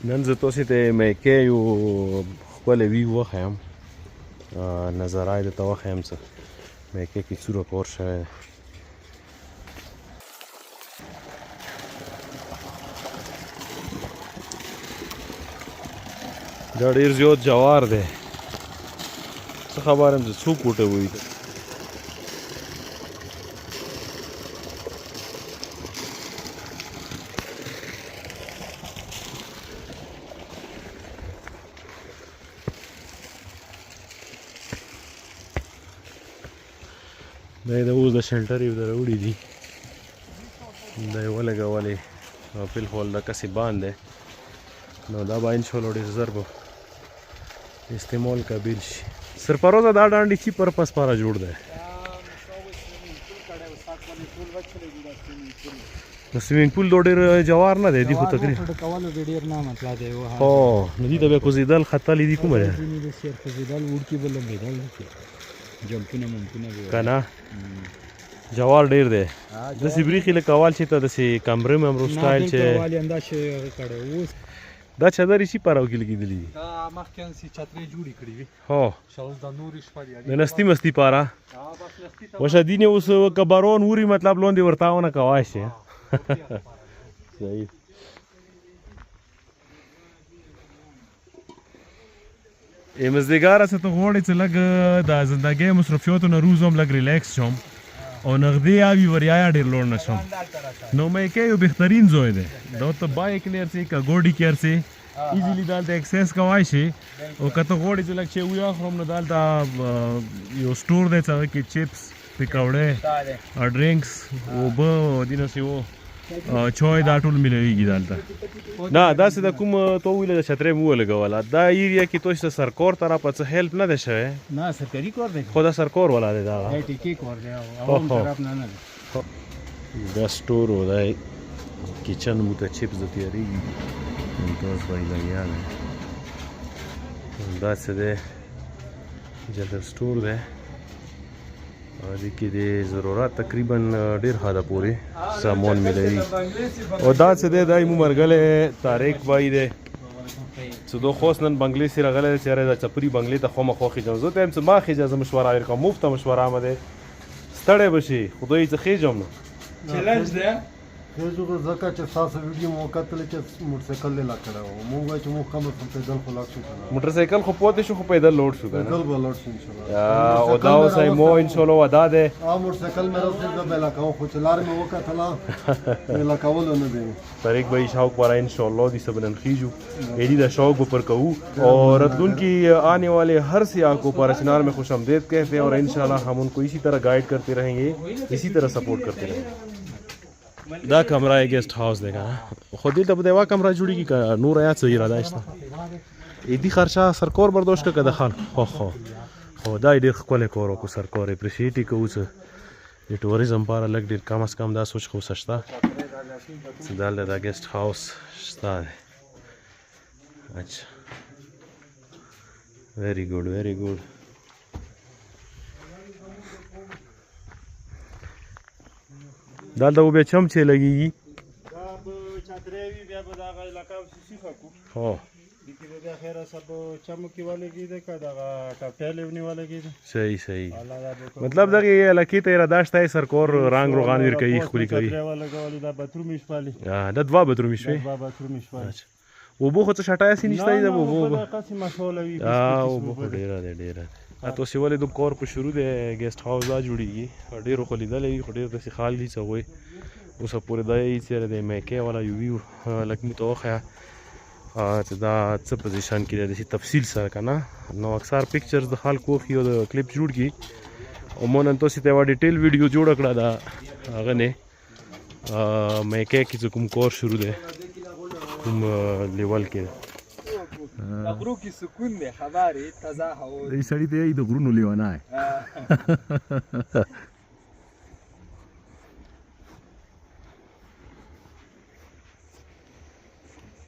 نن زه تاسو ته میکې یو ښکلی ویو وښیم نظرای درته وښیم څه میکې کې څومره کار شوی دی. دا ډېر زیات جوار دی. څه خبر یم چې څو کوټه وي. دا یې د اوس د شلټر یو د راوړي دي، دا یې ولګولې او فلحال دقسې بند دی. نو دا به انشاءالله ډېر ژر به استعمال قابل شي. سرفروزه دا ډانډي چی پرپس پاره جوړ دی؟ د سویمینګ پول دا ډېر جوار نه دی، دي خو تقریبا هو نو دي ته بیا کوزېدل ختلی دي کومه دی که نه جوار ډېر دی. داسې برېښي لکه اول چې ته داسې کمرې ممرو سټایل چې دا چادر یې چی پاره کې لګېدلي دي؟ هو د نستي مستي پاره وشه دین اوس که باران اوري مطلب لاندې ورته ونه کوای شي. صحیح. مزدګاره څه ته غواړې چې لږ د زندګۍ مصرفیاتو نه روز هم لږ ریلیکس شم او نغدې اوي وریا ډېر لوړ نه شم. نو میکې یو بهترین ځای دی. دا ته بایک لرې سې که ګاډي کې رسې ایزیلی دلته اکسس کوای شي. او که ته غواړې چې لږ چې ویا خورم نو دلته یو سټور دی چې هغه کې چپس پکوړې ډرینکس اوبه دینسې و چای دا ټول ملویږي دلته. نه داسې د کوم تو ویله د چترۍ مو ولګوله دا ایریا کې تاسو ته سرکار طرفه څه هیلپ نه دی شوی؟ نه سرکاري کار دی، خو دا سرکار والا دی دغه ټیکې کار دی عوام طرف نه دی. دا سټور و دا کچن مو ته چپس د تیارېږي همداس باندې لګیا دی. داسې دی جنرل سټور دی دې کې د ضرورت تقریبا ډېر حده پورې سامان ملوي. او دا څه دی دا مو مرګلی طارق بای دی چې دو خاص نن بنګلې سره راغلی دی چې یاره دا چپري بنګلې ته خامخا خېږم. زه ته یم چې ما خېږه زه مشوره درکوم، مفته مشوره مه دی ستړی به شي خدای چې خېږم نو چیلنج دی خېږو ځکه چې ستاسو ویډیو مو وکتلې چې موټرسایکل لیلا کړی و موږ وایو چې موږ کم از کم پیدل خو لاړ شو. موټرسایکل خو پاتې شو خو پیدل لوړ شو که نه پیدل به لاړ شو انشاءالله. او دا اوس مو انشاءالله وعده دی موټرسایکل مې رسېږه بیله کوم خو چې لار مې وکتله بیله کولو نه دی. طریق بھائی شوق پر انشاءاللہ دی سب ننخیجو ایڈی دا شوق پر کہو اور رتون کی آنے والے ہر سیاح کو پارچنار میں خوش آمدید کہتے ہیں اور انشاءاللہ ہم ان کو اسی طرح گائیڈ کرتے رہیں گے، اسی طرح سپورٹ کرتے رہیں گے. دا کمره ہے گیسٹ هاوس دی کنه خو دلته به یوه کمره جوړیږي که نور یا څه اراده شته ایدي خرچه سرکار برداشت که د خلک خو دا یې ډېر ښکلی کار وکړو سرکار اپریشیټ یې کوو چې د ټوریزم لپاره لږ ډېر کم از کم دا سوچ خو شته چې دلته دا ګیسټ هاوس شته دی. اچھا ویری ګوډ ویری ګوډ. دلته به بیا چمچې لګېږي دا به چترۍ وي بیا به دغه علاقه سیخه کړو هو دې کې بیا خیره سب چمو کې ولګېده که دغه ټپیالې ونې ولګېده. صحیح صحیح مطلب دغه علاقې ته اراده شته سرکار رنګ روغان ورکوي ښکلي کوي. ولګولې دا باترومې شپالې دا دوه بدرومې شوې باترومې شپالې اوبو خو څه شټای هسې نشته دی د اوبو قسې مشغوله وي اوبو خو ډېره دی ډېره دی. تاسې ولې د کور په شروع دی ګیسټ هاوس دا جوړېږي ډېرو خو لیدلی وي خو ډېر داسې خال دي څه وایي اوسه پورې دا یې چېرې دی میکې والا یو ویو لږ مو ته وښیه چې دا څه پوزیشن کې دی داسې تفصیل سره که نه نو اکثر پکچرز د خلکو وښي او د کلیپ جوړ کړي او ما نن تاسې ته یوه ډیټیل ویډیو جوړه کړه د هغه نه میکې کې چې کوم کور شروع دی کوم لیول کې دی د غرو کې سکون دی خبرې تازه هوا دې سړي ته یې د غرونو لیونی